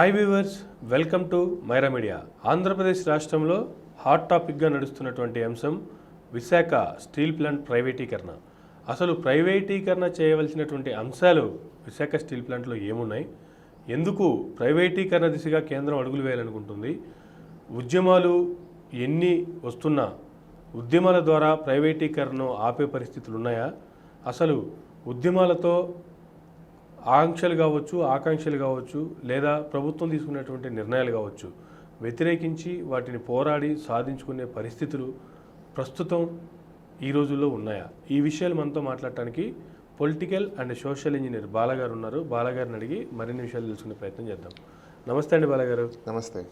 Hi viewers, welcome to Myra media. Andhra Pradesh రాష్ట్రంలో hot టాపిక్గా నడుస్తున్నటువంటి అంశం విశాఖ స్టీల్ ప్లాంట్ ప్రైవేటీకరణ. అసలు ప్రైవేటీకరణ చేయవలసినటువంటి అంశాలు విశాఖ స్టీల్ ప్లాంట్లో ఏమున్నాయి, ఎందుకు ప్రైవేటీకరణ దిశగా కేంద్రం అడుగులు వేయాలనుకుంటుంది, ఉద్యమాలు ఎన్ని వస్తున్నా ఉద్యమాల ద్వారా ప్రైవేటీకరణను ఆపే పరిస్థితులు ఉన్నాయా, అసలు ఉద్యమాలతో ఆంక్షలు కావచ్చు, ఆకాంక్షలు కావచ్చు, లేదా ప్రభుత్వం తీసుకునేటువంటి నిర్ణయాలు కావచ్చు, వ్యతిరేకించి వాటిని పోరాడి సాధించుకునే పరిస్థితులు ప్రస్తుతం ఈ రోజుల్లో ఉన్నాయా? ఈ విషయాలు మనతో మాట్లాడటానికి పొలిటికల్ అండ్ సోషల్ ఇంజనీర్ బాలగారు ఉన్నారు. బాలగారిని అడిగి మరిన్ని విషయాలు తెలుసుకునే ప్రయత్నం చేద్దాం. నమస్తే అండి బాలగారు. నమస్తే.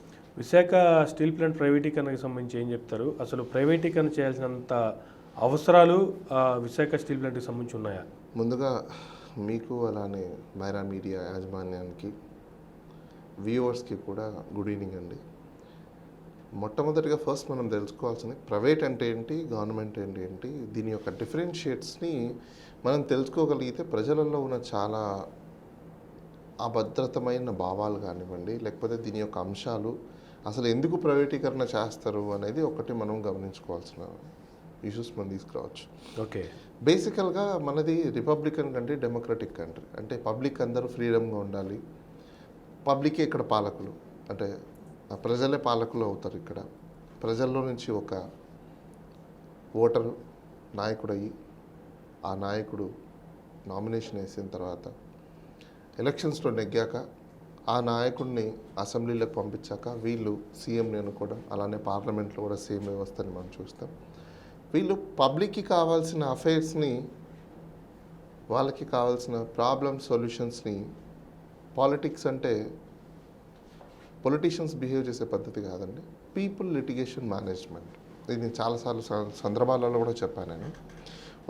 విశాఖ స్టీల్ ప్లాంట్ ప్రైవేటీకరణకు సంబంధించి ఏం చెప్తారు? అసలు ప్రైవేటీకరణ చేయాల్సినంత అవసరాలు విశాఖ స్టీల్ ప్లాంట్కి సంబంధించి ఉన్నాయా? ముందుగా మీకు అలానే మైరా మీడియా యాజమాన్యానికి, వ్యూవర్స్కి కూడా గుడ్ ఈవినింగ్ అండి. మొట్టమొదటిగా ఫస్ట్ మనం తెలుసుకోవాల్సింది ప్రైవేట్ అంటే ఏంటి, గవర్నమెంట్ అంటే ఏంటి, దీని యొక్క డిఫరెన్షియేట్స్ని మనం తెలుసుకోగలిగితే ప్రజలలో ఉన్న చాలా అభద్రతమైన భావాలు కానివ్వండి, లేకపోతే దీని యొక్క అంశాలు అసలు ఎందుకు ప్రైవేటీకరణ చేస్తారు అనేది ఒకటి మనం గమనించుకోవాల్సిన ఇష్యూస్ మనం తీసుకురావచ్చు. ఓకే, బేసికల్గా మనది రిపబ్లికన్ కంట్రీ, డెమోక్రటిక్ కంట్రీ. అంటే పబ్లిక్ అందరూ ఫ్రీడమ్గా ఉండాలి. పబ్లికే ఇక్కడ పాలకులు, అంటే ప్రజలే పాలకులు అవుతారు. ఇక్కడ ప్రజల్లో నుంచి ఒక ఓటరు నాయకుడు అయ్యి, ఆ నాయకుడు నామినేషన్ వేసిన తర్వాత ఎలక్షన్స్లో నెగ్గాక ఆ నాయకుడిని అసెంబ్లీలోకి పంపించాక వీళ్ళు సీఎంని అనుకోవడం, అలానే పార్లమెంట్లో కూడా సేమ్ వ్యవస్థని మనం చూస్తాం. వీళ్ళు పబ్లిక్కి కావాల్సిన అఫైర్స్ని, వాళ్ళకి కావాల్సిన ప్రాబ్లమ్ సొల్యూషన్స్ని, పాలిటిక్స్ అంటే పొలిటీషియన్స్ బిహేవ్ చేసే పద్ధతి కాదండి, పీపుల్ లిటిగేషన్ మేనేజ్మెంట్. ఇది నేను చాలాసార్లు సందర్భాలలో కూడా చెప్పాను. నేను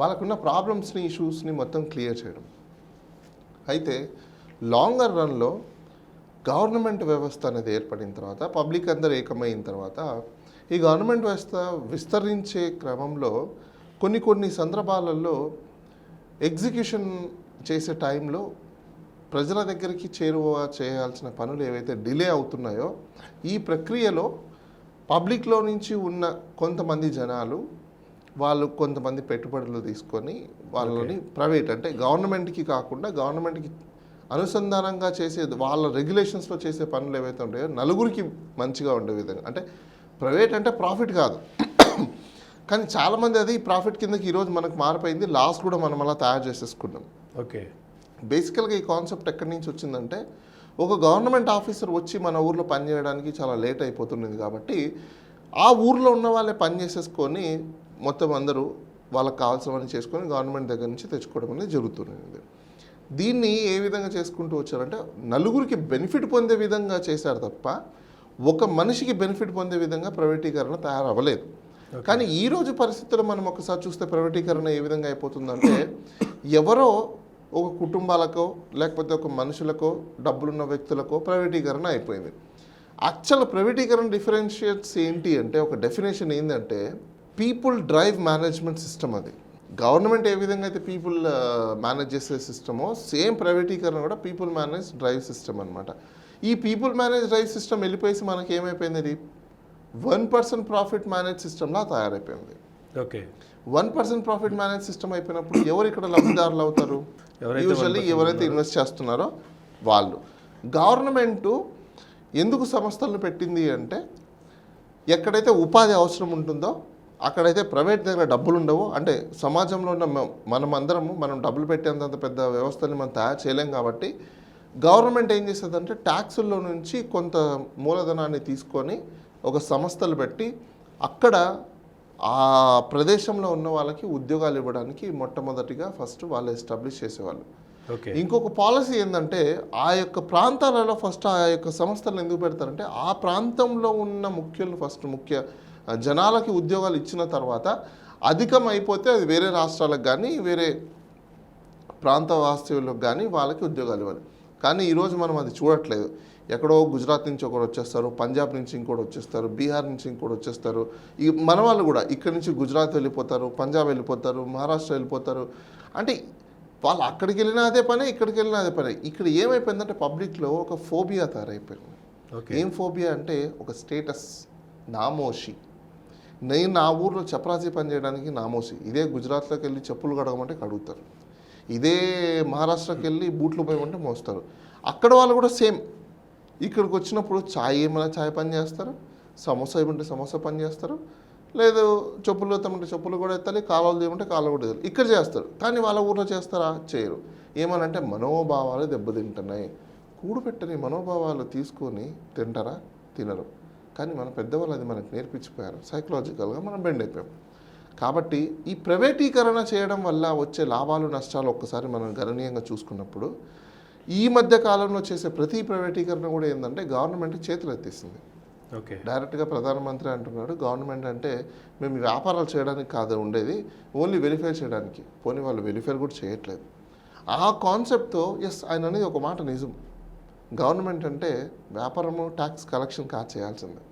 వాళ్ళకున్న ప్రాబ్లమ్స్ని, ఇష్యూస్ని మొత్తం క్లియర్ చేయడం. అయితే లాంగర్ రన్లో గవర్నమెంట్ వ్యవస్థ అనేది ఏర్పడిన తర్వాత, పబ్లిక్ అందరూ ఏకమైన తర్వాత, ఈ గవర్నమెంట్ వ్యవస్థ విస్తరించే క్రమంలో కొన్ని సందర్భాలలో ఎగ్జిక్యూషన్ చేసే టైంలో ప్రజల దగ్గరికి చేయాల్సిన పనులు ఏవైతే డిలే అవుతున్నాయో, ఈ ప్రక్రియలో పబ్లిక్లో నుంచి ఉన్న కొంతమంది జనాలు, వాళ్ళు కొంతమంది పెట్టుబడులు తీసుకొని వాళ్ళని ప్రైవేట్ అంటే గవర్నమెంట్కి కాకుండా గవర్నమెంట్కి అనుసంధానంగా చేసే వాళ్ళ రెగ్యులేషన్స్లో చేసే పనులు ఏవైతే ఉంటాయో నలుగురికి మంచిగా ఉండే విధంగా, అంటే ప్రైవేట్ అంటే ప్రాఫిట్ కాదు, కానీ చాలామంది అది ప్రాఫిట్ కిందకి ఈరోజు మనకు మారిపోయింది. లాస్ కూడా మనం అలా తయారు చేసేసుకున్నాం. ఓకే, బేసికల్గా ఈ కాన్సెప్ట్ ఎక్కడి నుంచి వచ్చిందంటే, ఒక గవర్నమెంట్ ఆఫీసర్ వచ్చి మన ఊర్లో పనిచేయడానికి చాలా లేట్ అయిపోతున్నది కాబట్టి ఆ ఊర్లో ఉన్న వాళ్ళే పని చేసేసుకొని మొత్తం అందరూ వాళ్ళకి కావాల్సినవన్నీ చేసుకొని గవర్నమెంట్ దగ్గర నుంచి తెచ్చుకోవడం అనేది జరుగుతున్నది. దీన్ని ఏ విధంగా చేసుకుంటూ వచ్చారంటే, నలుగురికి బెనిఫిట్ పొందే విధంగా చేశారు తప్ప ఒక మనిషికి బెనిఫిట్ పొందే విధంగా ప్రైవేటీకరణ తయారవ్వలేదు. కానీ ఈరోజు పరిస్థితుల్లో మనం ఒకసారి చూస్తే ప్రైవేటీకరణ ఏ విధంగా అయిపోతుందంటే, ఎవరో ఒక కుటుంబాలకో లేకపోతే ఒక మనుషులకో డబ్బులున్న వ్యక్తులకో ప్రైవేటీకరణ అయిపోయింది. యాక్చువల్ ప్రైవేటీకరణ డిఫరెన్షియేట్స్ ఏంటి అంటే, ఒక డెఫినేషన్ ఏంటంటే పీపుల్ డ్రైవ్ మేనేజ్మెంట్ సిస్టమ్. అది గవర్నమెంట్ ఏ విధంగా అయితే పీపుల్ మేనేజ్ చేసే సిస్టమో, సేమ్ ప్రైవేటీకరణ కూడా పీపుల్ మేనేజ్ డ్రైవ్ సిస్టమ్ అనమాట. ఈ పీపుల్ మేనేజ్ డ్రైవ్ సిస్టమ్ వెళ్ళిపోయేసి మనకి ఏమైపోయింది, ఇది 1% ప్రాఫిట్ మేనేజ్ సిస్టమ్లా తయారైపోయింది. ఓకే, 1% ప్రాఫిట్ మేనేజ్ సిస్టమ్ అయిపోయినప్పుడు ఎవరు ఇక్కడ లబ్ధిదారులు అవుతారు? యూజువల్లీ ఎవరైతే ఇన్వెస్ట్ చేస్తున్నారో వాళ్ళు. గవర్నమెంటు ఎందుకు సంస్థలను పెట్టింది అంటే, ఎక్కడైతే ఉపాధి అవసరం ఉంటుందో అక్కడైతే ప్రైవేట్ దగ్గర డబ్బులు ఉండవు. అంటే సమాజంలో ఉన్న మనం డబ్బులు పెట్టేంత పెద్ద వ్యవస్థని మనం తయారు చేయలేం కాబట్టి గవర్నమెంట్ ఏం చేస్తుందంటే, ట్యాక్సుల్లో నుంచి కొంత మూలధనాన్ని తీసుకొని ఒక సంస్థలు పెట్టి అక్కడ ఆ ప్రదేశంలో ఉన్న వాళ్ళకి ఉద్యోగాలు ఇవ్వడానికి మొట్టమొదటిగా ఫస్ట్ వాళ్ళు ఎస్టాబ్లిష్ చేసేవాళ్ళు. ఇంకొక పాలసీ ఏంటంటే, ఆ యొక్క ప్రాంతాలలో ఫస్ట్ ఆ యొక్క సంస్థలు ఎందుకు పెడతారంటే, ఆ ప్రాంతంలో ఉన్న ముఖ్య జనాలకి ఉద్యోగాలు ఇచ్చిన తర్వాత అధికం అయిపోతే అది వేరే రాష్ట్రాలకు కానీ వేరే ప్రాంత వాస్తవ్యులకు కానీ వాళ్ళకి ఉద్యోగాలు ఇవ్వాలి. కానీ ఈరోజు మనం అది చూడట్లేదు. ఎక్కడో గుజరాత్ నుంచి ఒకరు వచ్చేస్తారు, పంజాబ్ నుంచి ఇంకోటి వచ్చేస్తారు, బీహార్ నుంచి ఇంకోటి వచ్చేస్తారు. ఈ మన వాళ్ళు కూడా ఇక్కడి నుంచి గుజరాత్ వెళ్ళిపోతారు, పంజాబ్ వెళ్ళిపోతారు, మహారాష్ట్ర వెళ్ళిపోతారు. అంటే వాళ్ళు అక్కడికి వెళ్ళినా అదే పని, ఇక్కడికి వెళ్ళినా అదే పని. ఇక్కడ ఏమైపోయిందంటే పబ్లిక్లో ఒక ఫోబియా తయారైపోయింది. ఏం ఫోబియా అంటే ఒక స్టేటస్, నామోషి. నేను నా ఊర్లో చపరాసి పని చేయడానికి నామోషి. ఇదే గుజరాత్లోకి వెళ్ళి చెప్పులు కడగమంటే కడుగుతారు, ఇదే మహారాష్ట్రకి వెళ్ళి బూట్లు పోయమంటే మోస్తారు. అక్కడ వాళ్ళు కూడా సేమ్. ఇక్కడికి వచ్చినప్పుడు ఛాయ్ ఏమైనా ఛాయ్ పని చేస్తారు, సమోసా ఏమంటే సమోసా పని చేస్తారు, లేదు చెప్పులు ఎత్తమంటే చెప్పులు కూడా ఎత్తాలి, కాలువలు చేయమంటే కాలువ కూడా ఎత్తాలి. ఇక్కడ చేస్తారు, కానీ వాళ్ళ ఊర్లో చేస్తారా? చేయరు. ఏమనంటే మనోభావాలు దెబ్బతింటున్నాయి. కూడుపెట్టని మనోభావాలు తీసుకొని తింటారా? తినరు. కానీ మన పెద్దవాళ్ళు అది మనకు నేర్పించిపోయారు. సైకలాజికల్గా మనం బెండ్ అయిపోయాం. కాబట్టి ఈ ప్రైవేటీకరణ చేయడం వల్ల వచ్చే లాభాలు నష్టాలు ఒక్కసారి మనం గణనీయంగా చూసుకున్నప్పుడు ఈ మధ్య కాలంలో చేసే ప్రతి ప్రైవేటీకరణ కూడా ఏంటంటే గవర్నమెంట్ చేతులు ఎత్తేసింది. ఓకే, డైరెక్ట్గా ప్రధానమంత్రి అంటున్నాడు గవర్నమెంట్ అంటే మేము వ్యాపారాలు చేయడానికి కాదు ఉండేది, ఓన్లీ వెరిఫై చేయడానికి. పోనీ వాళ్ళు వెరిఫై కూడా చేయట్లేదు. ఆ కాన్సెప్ట్తో ఆయన అనేది ఒక మాట నిజం. గవర్నమెంట్ అంటే వ్యాపారము ట్యాక్స్ కలెక్షన్ కాదు చేయాల్సిందే,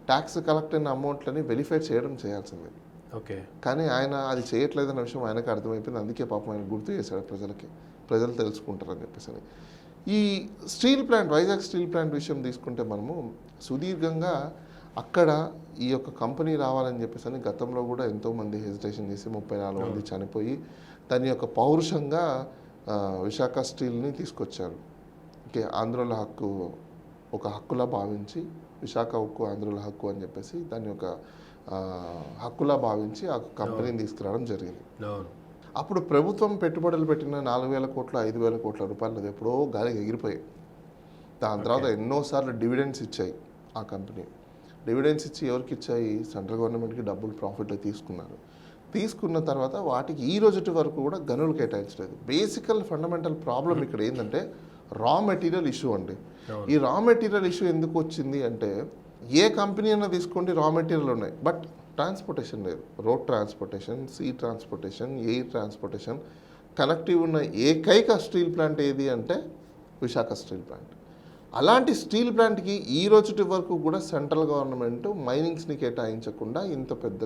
ట్యాక్స్ కలెక్ట్ అయిన అమౌంట్లని వెరిఫై చేయడం చేయాల్సిందే. ఓకే, కానీ ఆయన అది చేయట్లేదన్న విషయం ఆయనకు అర్థమైపోయింది. అందుకే పాపం ఆయన గుర్తు చేశాడు ప్రజలకి, ప్రజలు తెలుసుకుంటారని చెప్పేసి. ఈ steel plant, Vizag steel plant విషయం తీసుకుంటే మనము సుదీర్ఘంగా అక్కడ ఈ యొక్క కంపెనీ రావాలని చెప్పేసి గతంలో కూడా ఎంతోమంది హెజిటేషన్ చేసి 34 మంది చనిపోయి దాని యొక్క పౌరుషంగా విశాఖ స్టీల్ని తీసుకొచ్చారు. ఓకే, ఆంధ్రుల హక్కు ఒక హక్కులా భావించి విశాఖ ఉక్కు ఆంధ్రుల హక్కు అని చెప్పేసి దాని యొక్క హక్కులా భావించి ఆ కంపెనీని తీసుకురావడం జరిగింది. అప్పుడు ప్రభుత్వం పెట్టుబడులు పెట్టిన 4,000 కోట్ల 5,000 కోట్ల రూపాయలు అది ఎప్పుడో గాలికి ఎగిరిపోయాయి. దాని తర్వాత ఎన్నోసార్లు డివిడెండ్స్ ఇచ్చాయి ఆ కంపెనీ. డివిడెండ్స్ ఇచ్చి ఎవరికి ఇచ్చాయి? సెంట్రల్ గవర్నమెంట్కి డబ్బులు ప్రాఫిట్లో తీసుకున్నారు. తీసుకున్న తర్వాత వాటికి ఈ రోజుటి వరకు కూడా గనులు కేటాయించలేదు. బేసికల్ ఫండమెంటల్ ప్రాబ్లం ఇక్కడ ఏంటంటే రా మెటీరియల్ ఇష్యూ అండి. ఈ రా మెటీరియల్ ఇష్యూ ఎందుకు వచ్చింది అంటే ఏ కంపెనీ అయినా తీసుకోండి రా మెటీరియల్ ఉన్నాయి, బట్ ట్రాన్స్పోర్టేషన్ లేదు. Road transportation, sea transportation, air transportation connective ఉన్న ఏకైక స్టీల్ ప్లాంట్ ఏది అంటే విశాఖ స్టీల్ ప్లాంట్. అలాంటి స్టీల్ ప్లాంట్కి ఈ రోజుటి వరకు కూడా సెంట్రల్ గవర్నమెంట్ మైనింగ్స్ని కేటాయించకుండా ఇంత పెద్ద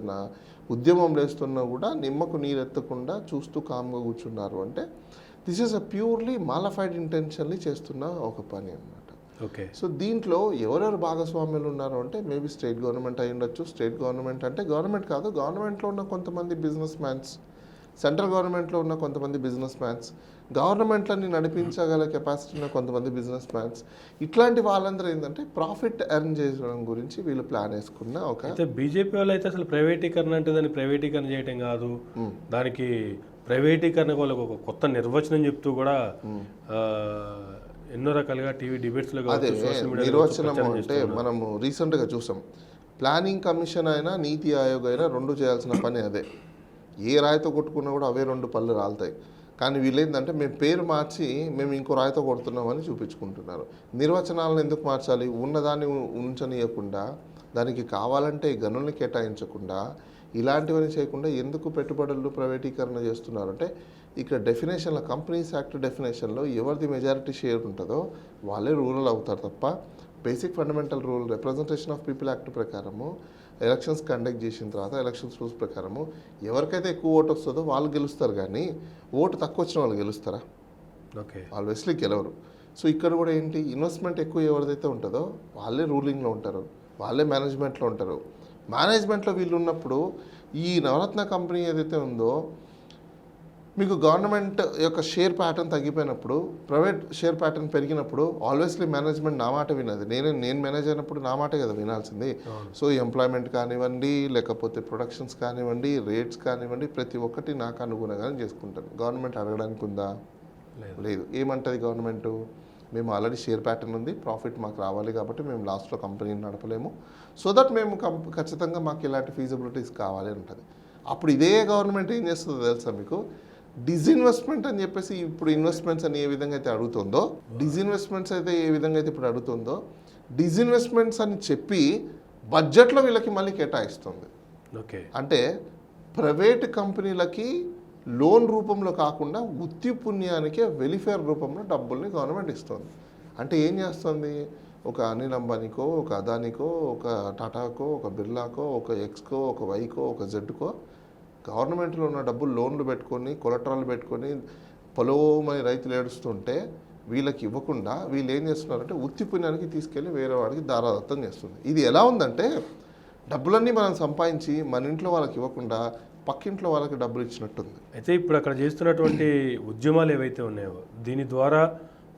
ఉద్యమం లేస్తున్నా కూడా నిమ్మకు నీరెత్తకుండా చూస్తూ కామ్గా కూర్చున్నారు అంటే this is a purely mala fide ఇంటెన్షన్లీ చేస్తున్న ఒక పని అన్నమాట. ఓకే, సో దీంట్లో ఎవరెవరు భాగస్వామ్యులు ఉన్నారు అంటే మేబీ స్టేట్ గవర్నమెంట్ అయి ఉండొచ్చు. స్టేట్ గవర్నమెంట్ అంటే గవర్నమెంట్ కాదు, గవర్నమెంట్లో ఉన్న కొంతమంది బిజినెస్ మ్యాన్స్, సెంట్రల్ గవర్నమెంట్లో ఉన్న కొంతమంది బిజినెస్ మ్యాన్స్, గవర్నమెంట్లని నడిపించగల కెపాసిటీ ఉన్న కొంతమంది బిజినెస్ మ్యాన్స్, ఇట్లాంటి వాళ్ళందరూ ఏంటంటే ప్రాఫిట్ ఎర్న్ చేయడం గురించి వీళ్ళు ప్లాన్ వేసుకున్న ఒక. అయితే బీజేపీ వాళ్ళు అయితే అసలు ప్రైవేటీకరణ అంటే దాన్ని ప్రైవేటీకరణ చేయటం కాదు, దానికి ప్రైవేటీకరణ వాళ్ళకి ఒక కొత్త నిర్వచనం చెప్తూ కూడా ఎన్నో రకాలుగా టీవీ డిబేట్స్లో అదే నిర్వచనం అంటే మనము రీసెంట్గా చూసాం. ప్లానింగ్ కమిషన్ అయినా నీతి ఆయోగ్ అయినా రెండు చేయాల్సిన పని అదే. ఏ రాయితో కొట్టుకున్నా కూడా అవే 2 పళ్ళు రాలుతాయి. కానీ వీళ్ళు ఏంటంటే మేము పేరు మార్చి మేము ఇంకో రాయితో కొడుతున్నామని చూపించుకుంటున్నారు. నిర్వచనాలను ఎందుకు మార్చాలి? ఉన్నదాన్ని ఉంచనీయకుండా, దానికి కావాలంటే గనుల్ని కేటాయించకుండా, ఇలాంటివన్నీ చేయకుండా ఎందుకు పెట్టుబడులు ప్రైవేటీకరణ చేస్తున్నారు అంటే ఇక్కడ డెఫినేషన్లో, కంపెనీస్ యాక్ట్ డెఫినేషన్లో ఎవరిది మెజారిటీ షేర్ ఉంటుందో వాళ్ళే రూరల్ అవుతారు తప్ప basic fundamental rule representation of people act ప్రకారము ఎలక్షన్స్ కండక్ట్ చేసిన తర్వాత ఎలక్షన్స్ రూల్స్ ప్రకారము ఎవరికైతే ఎక్కువ ఓటు వస్తుందో వాళ్ళు గెలుస్తారు, కానీ ఓటు తక్కువ వచ్చిన వాళ్ళు గెలుస్తారా? ఓకే, ఆల్వేస్లీ గెలవరు. సో ఇక్కడ కూడా ఏంటి, ఇన్వెస్ట్మెంట్ ఎక్కువ ఎవరిదైతే ఉంటుందో వాళ్ళే రూలింగ్లో ఉంటారు, వాళ్ళే మేనేజ్మెంట్లో ఉంటారు. మేనేజ్మెంట్లో వీళ్ళు ఉన్నప్పుడు ఈ నవరత్న కంపెనీ ఏదైతే ఉందో మీకు గవర్నమెంట్ యొక్క షేర్ ప్యాటర్న్ తగ్గిపోయినప్పుడు, ప్రైవేట్ షేర్ ప్యాటర్న్ పెరిగినప్పుడు ఆల్వేస్లీ మేనేజ్మెంట్ నా మాట వినది. నేను మేనేజ్ అయినప్పుడు నా మాటే కదా వినాల్సింది. సో ఎంప్లాయ్మెంట్ కానివ్వండి, లేకపోతే ప్రొడక్షన్స్ కానివ్వండి, రేట్స్ కానివ్వండి, ప్రతి ఒక్కటి నాకు అనుగుణంగానే చేసుకుంటాను. గవర్నమెంట్ అడగడానికి ఉందా? లేదు. ఏమంటుంది గవర్నమెంట్? మేము ఆల్రెడీ షేర్ ప్యాటర్న్ ఉంది, ప్రాఫిట్ మాకు రావాలి కాబట్టి మేము లాస్ట్లో కంపెనీని నడపలేము, సో దట్ మేము ఖచ్చితంగా మాకు ఇలాంటి ఫీజిబిలిటీస్ కావాలి ఉంటుంది. అప్పుడు ఇదే గవర్నమెంట్ ఏం చేస్తుందో తెలుసా మీకు? డిజిన్వెస్ట్మెంట్ అని చెప్పేసి ఇప్పుడు ఇన్వెస్ట్మెంట్స్ అని ఏ విధంగా అయితే అడుగుతుందో, డిజిన్వెస్ట్మెంట్స్ అయితే ఏ విధంగా అయితే ఇప్పుడు అడుగుతుందో, డిజిన్వెస్ట్మెంట్స్ అని చెప్పి బడ్జెట్లో వీళ్ళకి మళ్ళీ కేటాయిస్తుంది. ఓకే, అంటే ప్రైవేట్ కంపెనీలకి లోన్ రూపంలో కాకుండా ఉత్తి పుణ్యానికే వెలిఫేర్ రూపంలో డబ్బుల్ని గవర్నమెంట్ ఇస్తుంది. అంటే ఏం చేస్తుంది? ఒక అనిల్ అంబానీకో, ఒక అదానికో, ఒక టాటాకో, ఒక బిర్లాకో, ఒక ఎక్స్కో, ఒక వైకో, ఒక జెడ్కో గవర్నమెంట్లో ఉన్న డబ్బులు లోన్లు పెట్టుకొని, కొలట్రాలు పెట్టుకొని పొలమని రైతులు ఏడుస్తుంటే వీళ్ళకి ఇవ్వకుండా వీళ్ళు ఏం చేస్తున్నారంటే ఉత్తి పుణ్యానికి తీసుకెళ్ళి వేరే వాడికి దారాదత్తం చేస్తుంది. ఇది ఎలా ఉందంటే డబ్బులన్నీ మనం సంపాదించి మన ఇంట్లో వాళ్ళకి ఇవ్వకుండా పక్కింట్లో వాళ్ళకి డబ్బులు ఇచ్చినట్టుంది. అయితే ఇప్పుడు అక్కడ చేస్తున్నటువంటి ఉద్యమాలు ఏవైతే ఉన్నాయో దీని ద్వారా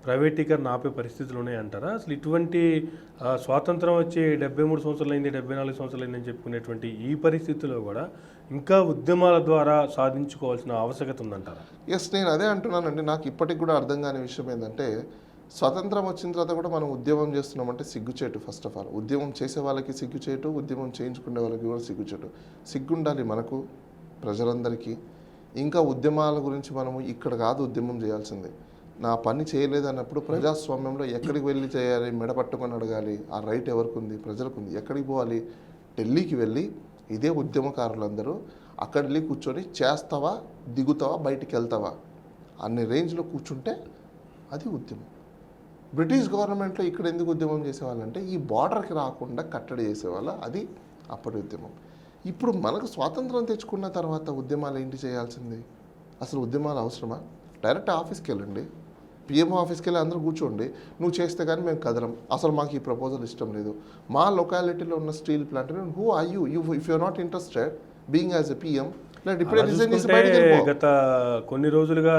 ప్రైవేటీకరణ ఆపే పరిస్థితులు ఉన్నాయంటారా? అసలు ఇటువంటి స్వాతంత్రం వచ్చి 73 సంవత్సరాలు అయింది, 74 సంవత్సరాలు అయిందని చెప్పుకునేటువంటి ఈ పరిస్థితుల్లో కూడా ఇంకా ఉద్యమాల ద్వారా సాధించుకోవాల్సిన ఆవశ్యకత ఉందంటారా? ఎస్, నేను అదే అంటున్నానండి. నాకు ఇప్పటికి కూడా అర్థం కాని విషయం ఏంటంటే స్వతంత్రం వచ్చిన తర్వాత కూడా మనం ఉద్యమం చేస్తున్నామంటే సిగ్గుచేటు. ఫస్ట్ ఆఫ్ ఆల్ ఉద్యమం చేసే వాళ్ళకి సిగ్గుచేటు, ఉద్యమం చేయించుకునే వాళ్ళకి కూడా సిగ్గుచేటు. సిగ్గుండాలి మనకు, ప్రజలందరికీ. ఇంకా ఉద్యమాల గురించి మనము ఇక్కడ కాదు ఉద్యమం చేయాల్సిందే. నా పని చేయలేదు అన్నప్పుడు ప్రజాస్వామ్యంలో ఎక్కడికి వెళ్ళి చేయాలి, మెడపట్టుకొని అడగాలి. ఆ రైట్ ఎవరికి ఉంది? ప్రజలకు ఉంది. ఎక్కడికి పోవాలి? ఢిల్లీకి వెళ్ళి ఇదే ఉద్యమకారులందరూ అక్కడ వెళ్ళి కూర్చొని చేస్తావా, దిగుతావా, బయటికి వెళ్తావా అన్ని రేంజ్లో కూర్చుంటే అది ఉద్యమం. బ్రిటిష్ గవర్నమెంట్లో ఇక్కడ ఎందుకు ఉద్యమం చేసేవాళ్ళంటే ఈ బార్డర్కి రాకుండా కట్టడి చేసేవాళ్ళ. అది అప్పటి ఉద్యమం. ఇప్పుడు మనకు స్వాతంత్రం తెచ్చుకున్న తర్వాత ఉద్యమాలు ఏంటి చేయాల్సింది? అసలు ఉద్యమాలు అవసరమా? డైరెక్ట్ ఆఫీస్కి వెళ్ళండి, పిఎం ఆఫీస్కి వెళ్ళి అందరూ కూర్చోండి. నువ్వు చేస్తే కానీ మేము కదలం, అసలు మాకు ఈ ప్రపోజల్ ఇష్టం లేదు. మా లొకాలిటీలో ఉన్న steel plant who are you if you're not interested being as a PM, ఇప్పుడే రిజైన్ చేసి బయటకు వెళ్ళిపో. గత కొన్ని రోజులుగా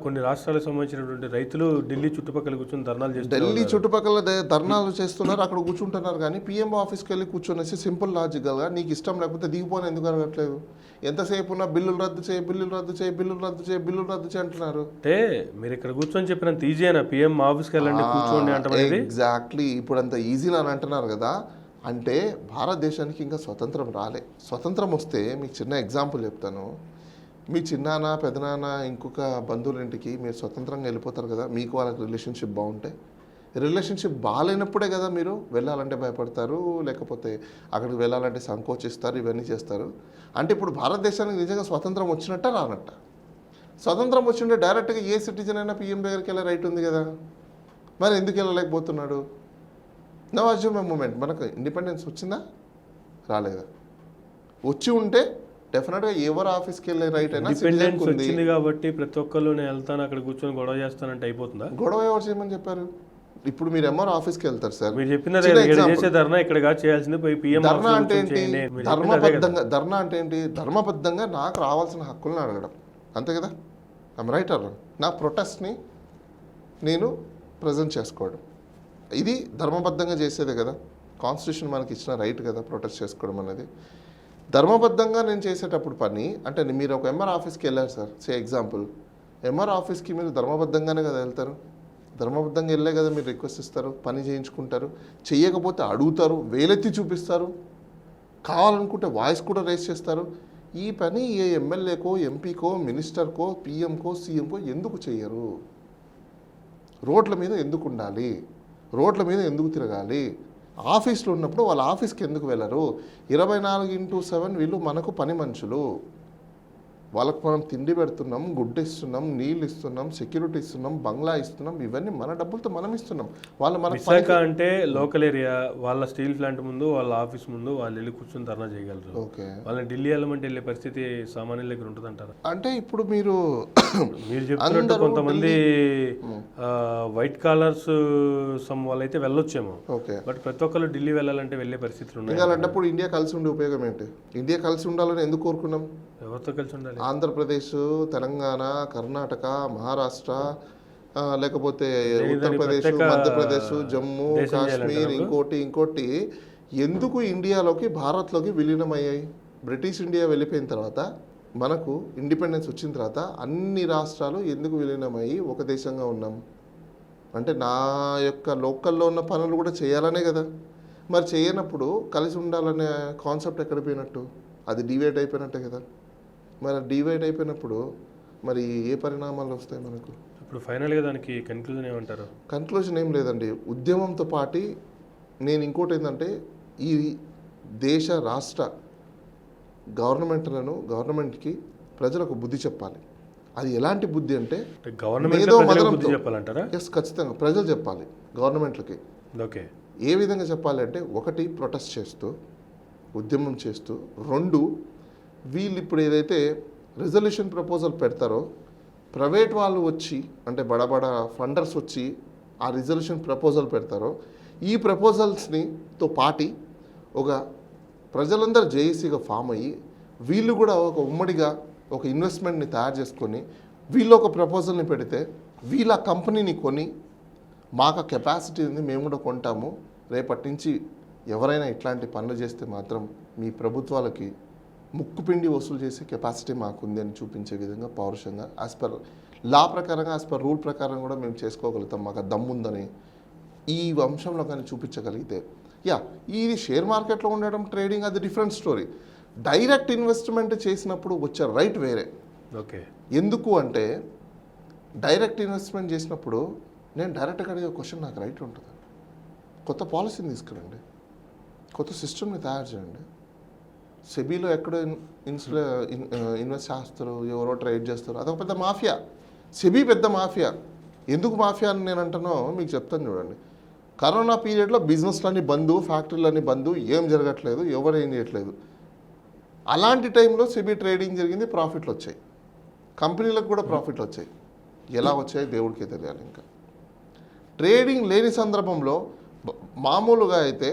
కొన్ని రాష్ట్రాలకు సంబంధించినటువంటి రైతులు ఢిల్లీ చుట్టుపక్కల కూర్చొని ధర్నాలు చేస్తున్నారు. ఢిల్లీ చుట్టుపక్కల ధర్నాలు చేస్తున్నారు, అక్కడ కూర్చుంటున్నారు. కానీ పిఎం ఆఫీస్కి వెళ్ళి కూర్చొనేసి సింపుల్ లాజికల్గా నీకు ఇష్టం లేకపోతే దిగిపోని ఎందుకు అడగట్లేదు? ఎంతసేపు ఉన్న బిల్లులు రద్దు చేయి, బిల్లులు రద్దు చేయి, బిల్లులు రద్దు చేయి, బిల్లులు రద్దు చేయి అంటున్నారు. అంటే మీరు ఇక్కడ కూర్చొని చెప్పినంత ఈజీనా పిఎం ఆఫీస్కి వెళ్ళండి కూర్చోండి అంటే? ఎగ్జాక్ట్లీ, ఇప్పుడు అంత ఈజీనా అని అంటున్నారు కదా. అంటే భారతదేశానికి ఇంకా స్వతంత్రం రాలే. స్వతంత్రం వస్తే మీకు చిన్న ఎగ్జాంపుల్ చెప్తాను. మీ చిన్నాన్న, పెదనాన్న, ఇంకొక బంధువుల ఇంటికి మీరు స్వతంత్రంగా వెళ్ళిపోతారు కదా. మీకు వాళ్ళకి రిలేషన్షిప్ బాగుంటే, రిలేషన్షిప్ బాగాలేనప్పుడే కదా మీరు వెళ్ళాలంటే భయపడతారు, లేకపోతే అక్కడికి వెళ్ళాలంటే సంకోచిస్తారు, ఇవన్నీ చేస్తారు. అంటే ఇప్పుడు భారతదేశానికి నిజంగా స్వతంత్రం వచ్చినట్ట రానట్ట? స్వతంత్రం వచ్చింటే డైరెక్ట్గా ఏ సిటిజన్ అయినా పిఎం దగ్గరికి వెళ్ళే రైట్ ఉంది కదా. మరి ఎందుకు వెళ్ళలేకపోతున్నాడు? నవ్ అజ్యూమ్ ఎ మూమెంట్, మనకు ఇండిపెండెన్స్ వచ్చిందా? రాలేదా? వచ్చి ఉంటే డెఫినెట్గా ఎవరు ఆఫీస్కి వెళ్ళే రైట్ అయినా ఇండిపెండెన్స్ వచ్చింది కాబట్టి ప్రతి ఒక్కళ్ళు నేను వెళ్తాను అక్కడ కూర్చొని గొడవ చేస్తానంటే అయిపోతుందా? గొడవ ఎవరు చేయమని చెప్పారు? ఇప్పుడు మీరు ఎంఆర్ ఆఫీస్కి వెళ్తారు సార్, మీరు చెప్పిన చేసే ధర్నా ఇక్కడ చేయాల్సింది పోయి పిఎం. ధర్నా అంటే ఏంటి? ధర్నా అంటే ఏంటి? ధర్మబద్ధంగా నాకు రావాల్సిన హక్కులను అడగడం, అంతే కదా. I'm right are wrong? నా ప్రొటెస్ట్ని నేను ప్రజెంట్ చేసుకోవడం, ఇది ధర్మబద్ధంగా చేసేదే కదా. కాన్స్టిట్యూషన్ మనకి ఇచ్చిన రైట్ కదా ప్రొటెస్ట్ చేసుకోవడం అనేది. ధర్మబద్ధంగా నేను చేసేటప్పుడు పని అంటే మీరు ఒక ఎంఆర్ ఆఫీస్కి వెళ్ళారు సార్, సే ఎగ్జాంపుల్. ఎంఆర్ ఆఫీస్కి మీరు ధర్మబద్ధంగానే కదా వెళ్తారు. ధర్మబద్ధంగా వెళ్ళే కదా మీరు రిక్వెస్ట్ ఇస్తారు, పని చేయించుకుంటారు. చెయ్యకపోతే అడుగుతారు, వేలెత్తి చూపిస్తారు, కావాలనుకుంటే వాయిస్ కూడా రేస్ చేస్తారు. ఈ పని ఏ ఎమ్మెల్యేకో, ఎంపీకో, మినిస్టర్కో, పిఎంకో, సీఎంకో ఎందుకు చెయ్యరు? రోడ్ల మీద ఎందుకు ఉండాలి? రోడ్ల మీద ఎందుకు తిరగాలి? ఆఫీస్లో ఉన్నప్పుడు వాళ్ళ ఆఫీస్కి ఎందుకు వెళ్ళరు? 24/7 వీళ్ళు మనకు పని మనుషులు. వాళ్ళకు మనం తిండి పెడుతున్నాం, గుడ్డ ఇస్తున్నాం, నీళ్ళు ఇస్తున్నాం, సెక్యూరిటీ ఇస్తున్నాం, బంగ్లా ఇస్తున్నాం, ఇవన్నీ మన డబ్బులతో మనం ఇస్తున్నాం. వాళ్ళు మన విశాఖ అంటే లోకల్ ఏరియా, వాళ్ళ స్టీల్ ప్లాంట్ ముందు, వాళ్ళ ఆఫీస్ ముందు వాళ్ళు వెళ్ళి కూర్చొని ధర్నా చేయగలరు. ఓకే, వాళ్ళని ఢిల్లీ వెళ్ళమంటే వెళ్ళే పరిస్థితి సామాన్యుల దగ్గర ఉంటుంది అంటారు. అంటే ఇప్పుడు మీరు చెప్తున్నట్టు కొంతమంది వైట్ కాలర్స్ వాళ్ళైతే వెళ్ళొచ్చేమో, బట్ ప్రతి ఒక్కరు ఢిల్లీ వెళ్ళాలంటే వెళ్ళే పరిస్థితులు ఉన్నాయి. అలాంటప్పుడు ఇండియా కలిసి ఉండే ఉపయోగం ఏంటి? ఇండియా కలిసి ఉండాలని ఎందుకు కోరుకున్నాం? ఎవరితో కలిసి ఉండాలి? ఆంధ్రప్రదేశ్, తెలంగాణ, కర్ణాటక, మహారాష్ట్ర, లేకపోతే ఉత్తరప్రదేశ్, మధ్యప్రదేశ్, జమ్మూ కాశ్మీర్, ఇంకోటి ఎందుకు ఇండియాలోకి, భారత్లోకి విలీనమయ్యాయి? బ్రిటిష్ ఇండియా వెళ్ళిపోయిన తర్వాత, మనకు ఇండిపెండెన్స్ వచ్చిన తర్వాత అన్ని రాష్ట్రాలు ఎందుకు విలీనమయ్యి ఒక దేశంగా ఉన్నాం? అంటే నా యొక్క లోకల్లో ఉన్న పనులు కూడా చేయాలనే కదా. మరి చేయనప్పుడు కలిసి ఉండాలనే కాన్సెప్ట్ ఎక్కడ పోయినట్టు? అది డివైడ్ అయిపోయినట్టే కదా. మరి డివైడ్ అయిపోయినప్పుడు మరి ఏ పరిణామాలు వస్తాయి మనకు? ఇప్పుడు ఫైనల్గా దానికి కన్క్లూజన్ ఏమంటారు? కన్క్లూజన్ ఏం లేదండి. ఉద్యమంతో పాటు నేను ఇంకోటి ఏంటంటే, ఈ దేశ రాష్ట్ర గవర్నమెంట్కి ప్రజలకు బుద్ధి చెప్పాలి. అది ఎలాంటి బుద్ధి అంటే చెప్పాలంటారా? ఎస్, ఖచ్చితంగా ప్రజలు చెప్పాలి గవర్నమెంట్లకి. ఓకే, ఏ విధంగా చెప్పాలి అంటే, ఒకటి ప్రొటెస్ట్ చేస్తూ, ఉద్యమం చేస్తూ, 2 వీళ్ళు ఇప్పుడు ఏదైతే రిజల్యూషన్ ప్రపోజల్ పెడతారో ప్రైవేట్ వాళ్ళు వచ్చి అంటే బడబడ ఫండర్స్ వచ్చి ఆ రిజల్యూషన్ ప్రపోజల్ పెడతారో ఈ ప్రపోజల్స్ని తో పాటి ఒక ప్రజలందరూ జేఏసీగా ఫామ్ అయ్యి వీళ్ళు కూడా ఒక ఉమ్మడిగా ఒక ఇన్వెస్ట్మెంట్ని తయారు చేసుకొని వీళ్ళు ఒక ప్రపోజల్ని పెడితే వీళ్ళ కంపెనీని కొని మాకు కెపాసిటీ ఉంది మేము కూడా కొంటాము, రేపటి నుంచి ఎవరైనా ఇట్లాంటి పనులు చేస్తే మాత్రం మీ ప్రభుత్వాలకి ముక్కుపిండి వసూలు చేసే కెపాసిటీ మాకుంది అని చూపించే విధంగా పౌరుషంగా యాజ్ పర్ లా ప్రకారంగా యాజ్ పర్ రూల్ ప్రకారం కూడా మేము చేసుకోగలుగుతాం, మాకు దమ్ముందని ఈ అంశంలో కానీ చూపించగలిగితే ఇది షేర్ మార్కెట్లో ఉండడం ట్రేడింగ్ అది డిఫరెంట్ స్టోరీ. డైరెక్ట్ ఇన్వెస్ట్మెంట్ చేసినప్పుడు వచ్చే రైట్ వేరే. ఓకే, ఎందుకు అంటే డైరెక్ట్ ఇన్వెస్ట్మెంట్ చేసినప్పుడు నేను డైరెక్ట్గా అడిగే క్వశ్చన్ నాకు రైట్ ఉంటుంది. కొత్త పాలసీని తీసుకురండి, కొత్త సిస్టమ్ని తయారు చేయండి. సెబీలో ఎక్కడో ఇన్వెస్ట్ చేస్తారు, ఎవరో ట్రేడ్ చేస్తారు, అదొక పెద్ద మాఫియా. సెబీ పెద్ద మాఫియా. ఎందుకు మాఫియా అని నేను అంటానో మీకు చెప్తాను చూడండి. కరోనా పీరియడ్లో బిజినెస్లన్నీ బంద్, ఫ్యాక్టరీలన్నీ బంద్, ఏం జరగట్లేదు, ఎవరు ఏం చేయట్లేదు. అలాంటి టైంలో సెబీ ట్రేడింగ్ జరిగింది, ప్రాఫిట్లు వచ్చాయి, కంపెనీలకు కూడా ప్రాఫిట్లు వచ్చాయి. ఎలా వచ్చాయి దేవుడికే తెలియాలి. ఇంకా ట్రేడింగ్ లేని సందర్భంలో మామూలుగా అయితే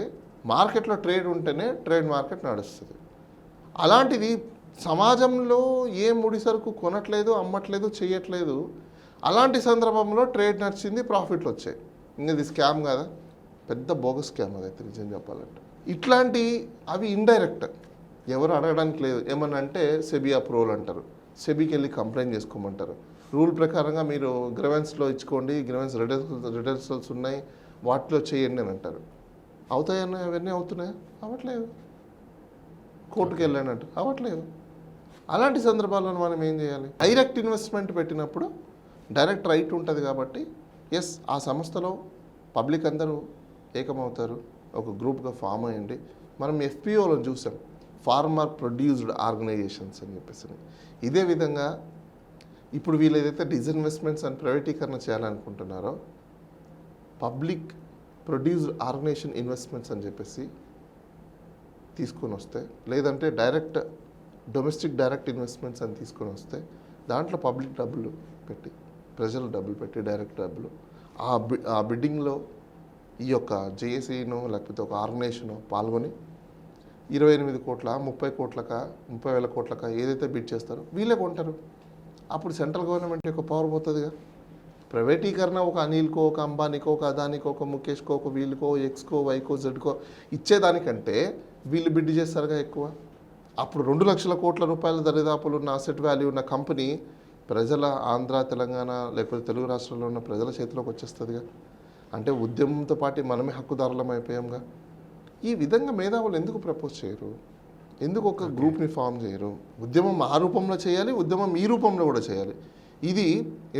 మార్కెట్లో ట్రేడ్ ఉంటేనే ట్రేడ్ మార్కెట్ నడుస్తుంది. అలాంటిది సమాజంలో ఏ ముడి సరుకు కొనట్లేదు, అమ్మట్లేదు, చేయట్లేదు. అలాంటి సందర్భంలో ట్రేడ్ నడిచింది, ప్రాఫిట్లు వచ్చాయి. ఇది స్కామ్ కదా, పెద్ద బోగస్ స్కామ్ అదైతే నిజం చెప్పాలంటే. ఇట్లాంటి అవి ఇండైరెక్ట్, ఎవరు అడగడానికి లేదు. ఏమన్నా అంటే సెబీ అప్రూవల్ అంటారు, సెబీకి వెళ్ళి కంప్లైంట్ చేసుకోమంటారు. రూల్ ప్రకారంగా మీరు గ్రెవెన్స్లో ఇచ్చుకోండి, గ్రెవెన్స్ రిటర్సల్స్ ఉన్నాయి, వాటిలో చేయండి అని అంటారు. అవుతాయన్నా అవన్నీ అవుతున్నాయా? అవ్వట్లేదు. కోర్టుకు వెళ్ళానంట, అవ్వట్లేదు. అలాంటి సందర్భాల్లో మనం ఏం చేయాలి? డైరెక్ట్ ఇన్వెస్ట్మెంట్ పెట్టినప్పుడు డైరెక్ట్ రైట్ ఉంటుంది కాబట్టి ఆ సంస్థలో పబ్లిక్ అందరూ ఏకమవుతారు, ఒక గ్రూప్గా ఫామ్ అయ్యండి. మనం ఎఫ్పిఓలో చూసాం, ఫార్మర్ ప్రొడ్యూస్డ్ ఆర్గనైజేషన్స్ అని చెప్పేసి. ఇదే విధంగా ఇప్పుడు వీళ్ళు ఏదైతే డిస్ఇన్వెస్ట్మెంట్స్ అని ప్రైవేటీకరణ చేయాలనుకుంటున్నారో పబ్లిక్ ప్రొడ్యూస్డ్ ఆర్గనైజేషన్ ఇన్వెస్ట్మెంట్స్ అని చెప్పేసి తీసుకొని వస్తే, లేదంటే డైరెక్ట్ డొమెస్టిక్ డైరెక్ట్ ఇన్వెస్ట్మెంట్స్ అని తీసుకొని వస్తే దాంట్లో పబ్లిక్ డబ్బులు పెట్టి, ప్రజలు డబ్బులు పెట్టి, డైరెక్ట్ డబ్బులు ఆ బిడ్డింగ్లో ఈ యొక్క జేఏసీనో లేకపోతే ఒక ఆర్గనైజేషనో పాల్గొని 28 కోట్ల 30 కోట్లక 30,000 కోట్లక ఏదైతే బిడ్ చేస్తారో వీళ్ళే కొంటారు. అప్పుడు సెంట్రల్ గవర్నమెంట్ యొక్క పవర్ పోతుందిగా. ప్రైవేటీకరణ ఒక అనిల్కో, ఒక అంబానీకో, ఒక అదానికో, ఒక ముఖేష్కో, ఒక వీళ్ళకో, ఎక్స్కో, వైకో, జెడ్కో ఇచ్చేదానికంటే వీళ్ళు బిడ్ చేస్తారుగా ఎక్కువ. అప్పుడు 2 లక్షల కోట్ల రూపాయల దరిదాపులు ఉన్న అసెట్ వాల్యూ ఉన్న కంపెనీ ప్రజల ఆంధ్ర, తెలంగాణ లేకపోతే తెలుగు రాష్ట్రాల్లో ఉన్న ప్రజల చేతిలోకి వచ్చేస్తుందిగా. అంటే ఉద్యమంతో పాటు మనమే హక్కుదారులం అయిపోయాంగా. ఈ విధంగా మేధావులు ఎందుకు ప్రపోజ్ చేయరు? ఎందుకు ఒక గ్రూప్ని ఫామ్ చేయరు? ఉద్యమం ఆ రూపంలో చేయాలి, ఉద్యమం ఈ రూపంలో కూడా చేయాలి. ఇది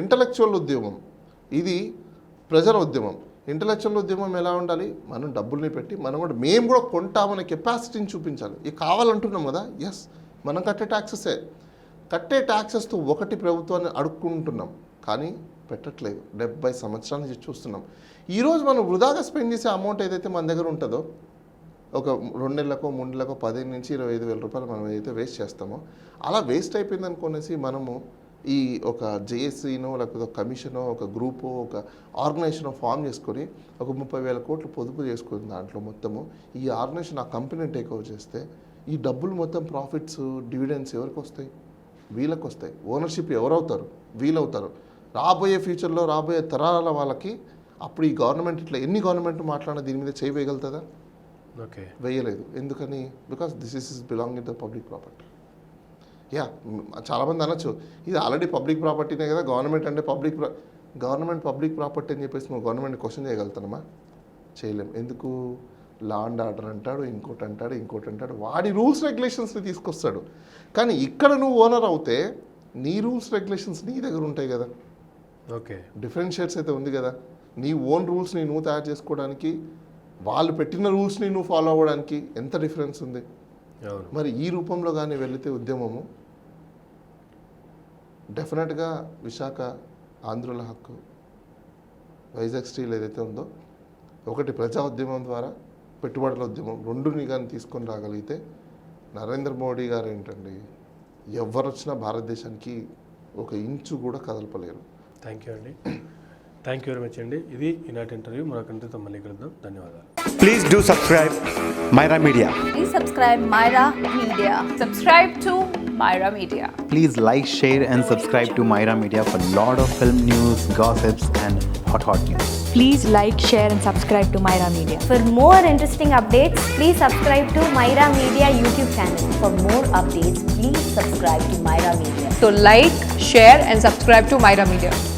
ఇంటలెక్చువల్ ఉద్యమం, ఇది ప్రజల ఉద్యమం. ఇంటలెక్చువల్ ఉద్యమం ఎలా ఉండాలి? మనం డబ్బుల్ని పెట్టి మేము కూడా కొంటామనే కెపాసిటీని చూపించాలి. ఇది కావాలంటున్నాం కదా, మనం కట్టే ట్యాక్సెస్తో ఒకటి ప్రభుత్వాన్ని అడుక్కుంటున్నాం, కానీ పెట్టట్లేదు. 70 సంవత్సరాల నుంచి చూస్తున్నాం. ఈరోజు మనం వృధాగా స్పెండ్ చేసే అమౌంట్ ఏదైతే మన దగ్గర ఉంటుందో, ఒక 2 నెలలకో 3 నెలలకో 15 నుంచి 25,000 రూపాయలు మనం ఏదైతే వేస్ట్ చేస్తామో, అలా వేస్ట్ అయిపోయింది అనుకునేసి మనము ఈ ఒక జేఏసీనో లేకపోతే ఒక కమిషనో, ఒక గ్రూపో, ఒక ఆర్గనైజేషనో ఫామ్ చేసుకొని ఒక 30,000 కోట్లు పొదుపు చేసుకుని దాంట్లో మొత్తము ఈ ఆర్గనైజేషన్ ఆ కంపెనీని టేక్ ఓవర్ చేస్తే ఈ డబ్బులు మొత్తం ప్రాఫిట్స్, డివిడెండ్స్ ఎవరికి వస్తాయి? వీళ్ళకి వస్తాయి. ఓనర్షిప్ ఎవరవుతారు? వీళ్ళవుతారు. రాబోయే ఫ్యూచర్లో రాబోయే తరాల వాళ్ళకి అప్పుడు ఈ గవర్నమెంట్ ఇట్లా ఎన్ని గవర్నమెంట్ మాట్లాడినా దీని మీద చేయి వేయగలుగుతుందా? ఓకే, వేయలేదు. ఎందుకని? Because this is belong in the public property. చాలామంది అనొచ్చు, ఇది ఆల్రెడీ పబ్లిక్ ప్రాపర్టీనే కదా, గవర్నమెంట్ అంటే గవర్నమెంట్ పబ్లిక్ ప్రాపర్టీ అని చెప్పేసి నువ్వు గవర్నమెంట్ క్వశ్చన్ చేయగలుగుతానమ్మా? చేయలేం. ఎందుకు? లా అండ్ ఆర్డర్ అంటాడు, ఇంకోటి అంటాడు, వాడి రూల్స్ రెగ్యులేషన్స్ని తీసుకొస్తాడు. కానీ ఇక్కడ నువ్వు ఓనర్ అవుతే నీ రూల్స్ రెగ్యులేషన్స్ నీ దగ్గర ఉంటాయి కదా. ఓకే, డిఫరెన్షియేట్స్ అయితే ఉంది కదా. నీ ఓన్ రూల్స్ని నువ్వు తయారు చేసుకోవడానికి, వాళ్ళు పెట్టిన రూల్స్ని నువ్వు ఫాలో అవ్వడానికి ఎంత డిఫరెన్స్ ఉంది. మరి ఈ రూపంలో కానీ వెళితే ఉద్యమము డెఫినెట్గా విశాఖ ఆంధ్రుల హక్కు, వైజాగ్ స్టీల్ ఏదైతే ఉందో, ఒకటి ప్రజా ఉద్యమం ద్వారా పెట్టుబడుల ఉద్యమం, రెండుని కానీ తీసుకొని రాగలిగితే నరేంద్ర మోడీ గారు ఏంటండి, ఎవరు వచ్చినా భారతదేశానికి ఒక ఇంచు కూడా కదలపలేరు. థ్యాంక్ యూ అండి. థ్యాంక్ యూ వెరీ మచ్ అండి. ఇది ఈనాటి ఇంటర్వ్యూ. మరొక ఇంటర్వ్యూతో మళ్ళీ కలుద్దాం. ధన్యవాదాలు. Please do subscribe Myra Media. Please subscribe Myra Media. Subscribe to Myra Media. Please like, share and subscribe to Myra Media for lot of film news, gossips and hot news. Please like, share and subscribe to Myra Media. For more interesting updates, please subscribe to Myra Media YouTube channel. For more updates, please subscribe to Myra Media. So like, share and subscribe to Myra Media.